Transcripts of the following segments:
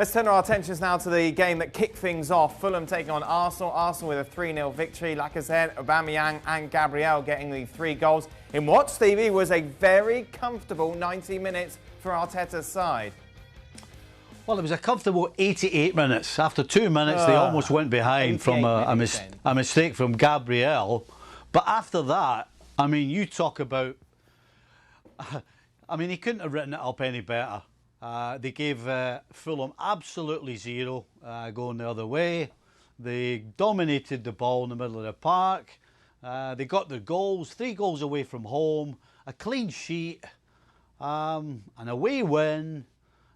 Let's turn our attentions now to the game that kicked things off. Fulham taking on Arsenal. Arsenal with a 3-0 victory. Lacazette, Aubameyang and Gabriel getting the 3 goals in what, Stevie, was a very comfortable 90 minutes for Arteta's side. Well, it was a comfortable 88 minutes. After 2 minutes, they almost went behind from a mistake from Gabriel. But after that, I mean, you talk about... I mean, he couldn't have written it up any better. They gave Fulham absolutely zero going the other way. They dominated the ball in the middle of the park. They got their goals, 3 goals away from home, a clean sheet, an away win.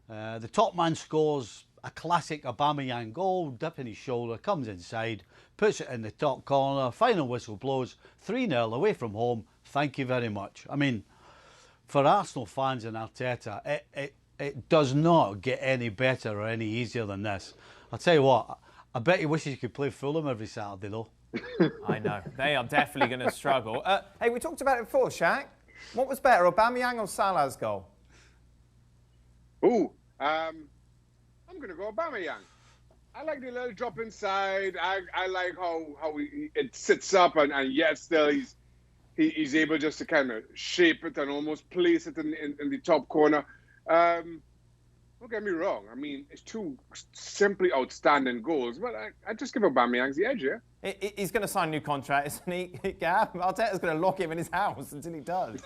The top man scores a classic Aubameyang goal, dipping his shoulder, comes inside, puts it in the top corner, final whistle blows, 3-0 away from home. Thank you very much. I mean, for Arsenal fans and Arteta, it does not get any better or any easier than this. I'll tell you what, I bet he wishes he could play Fulham every Saturday, though. I know. They are definitely going to struggle. Hey, we talked about it before, Shaq. What was better, Aubameyang or Salah's goal? Ooh, I'm going to go Aubameyang. I like the little drop inside. I like how it sits up, and yet still he's able just to kind of shape it and almost place it in the top corner. Don't get me wrong. I mean, it's 2 simply outstanding goals, but I just give Aubameyang the edge, yeah? He's going to sign a new contract, isn't he, Gab? Arteta's going to lock him in his house until he does.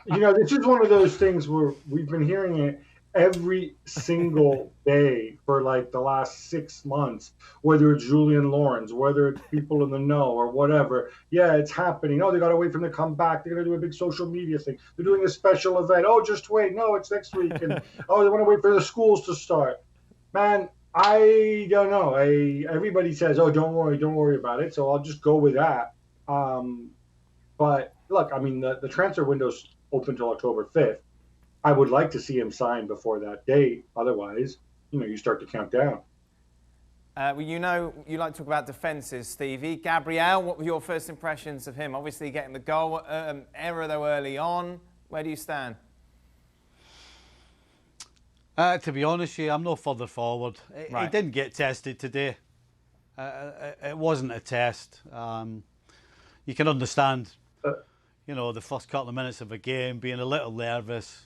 You know, this is one of those things where we've been hearing it every single day for like the last 6 months, whether it's Julian Lawrence, whether it's people in the know or whatever. Yeah, it's happening. Oh, they got to wait for them to come back. They're going to do a big social media thing. They're doing a special event. Oh, just wait. No, it's next week. And oh, they want to wait for the schools to start. Man, I don't know. Everybody says, oh, don't worry about it. So I'll just go with that. But look, I mean, the transfer window's open till October 5th. I would like to see him sign before that date. Otherwise, you know, you start to count down. Well, you know, you like to talk about defences, Stevie. Gabriel, what were your first impressions of him? Obviously getting the goal, error though early on. Where do you stand? To be honest with you, I'm no further forward. Right. He didn't get tested today. It wasn't a test. You can understand... you know, the first couple of minutes of a game, being a little nervous.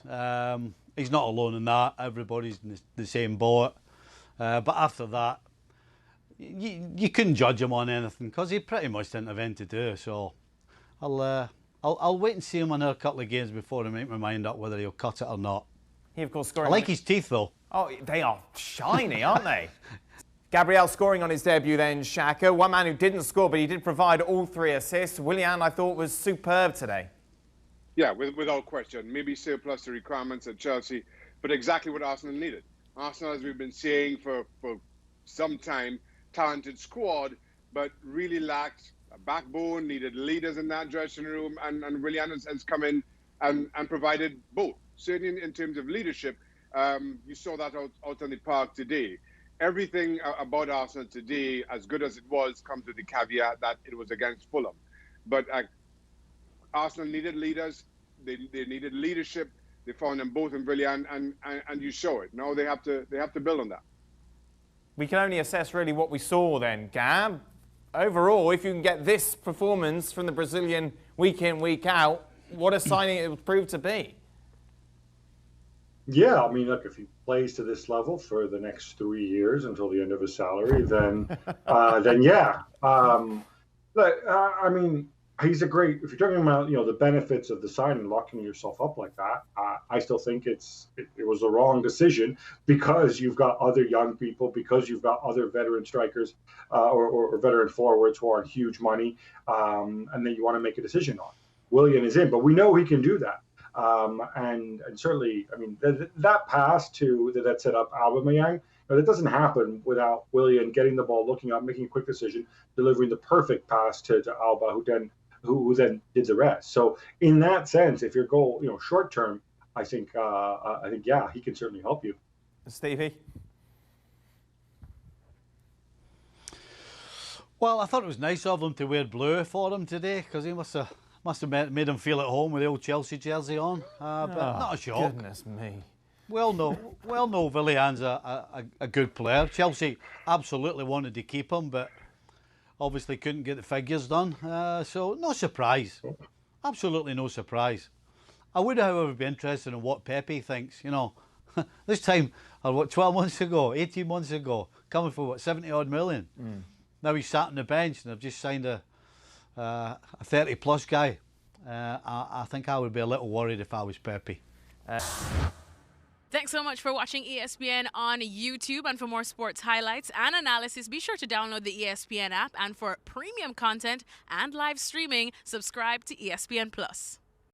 He's not alone in that. Everybody's in the same boat. But after that, you couldn't judge him on anything because he pretty much didn't have anything to do. So I'll wait and see him another couple of games before I make my mind up whether he'll cut it or not. He, of course, scoring. I like his teeth, though. Oh, they are shiny, aren't they? Gabriel scoring on his debut then, Shaka. One man who didn't score, but he did provide all 3 assists. Willian, I thought, was superb today. Yeah, without question. Maybe surplus to requirements at Chelsea, but exactly what Arsenal needed. Arsenal, as we've been saying for some time, talented squad, but really lacked a backbone, needed leaders in that dressing room, and Willian has come in and provided both. Certainly in terms of leadership, you saw that out on the park today. Everything about Arsenal today, as good as it was, comes with the caveat that it was against Fulham. But Arsenal needed leaders. They needed leadership. They found them both in Willian, and you show it. Now they have to build on that. We can only assess really what we saw then, Gab. Overall, if you can get this performance from the Brazilian week in, week out, what a signing it would prove to be. Yeah, I mean, look, if he plays to this level for the next 3 years until the end of his salary, then yeah. I mean, he's a great. If you're talking about, you know, the benefits of the signing, locking yourself up like that, I still think it was the wrong decision because you've got other young people, because you've got other veteran strikers or veteran forwards who are on huge money, and then you want to make a decision on. Willian is in, but we know he can do that. And certainly, I mean, that pass that set up Aubameyang, that doesn't happen without Willian getting the ball, looking up, making a quick decision, delivering the perfect pass to Alba, who then did the rest. So in that sense, if your goal, you know, short term, I think yeah, he can certainly help you. Stevie? Well, I thought it was nice of them to wear blue for him today because he must have made him feel at home with the old Chelsea jersey on. But not a shock. Goodness me. well know Willian's a good player. Chelsea absolutely wanted to keep him, but obviously couldn't get the figures done. So no surprise. Absolutely no surprise. I would, however, be interested in what Pepe thinks. You know, this time, or what, 12 months ago, 18 months ago, coming for what, 70 odd million. Now he's sat on the bench and they've just signed a 30-plus guy. I think I would be a little worried if I was Pepe. Thanks so much for watching ESPN on YouTube. And for more sports highlights and analysis, be sure to download the ESPN app. And for premium content and live streaming, subscribe to ESPN Plus.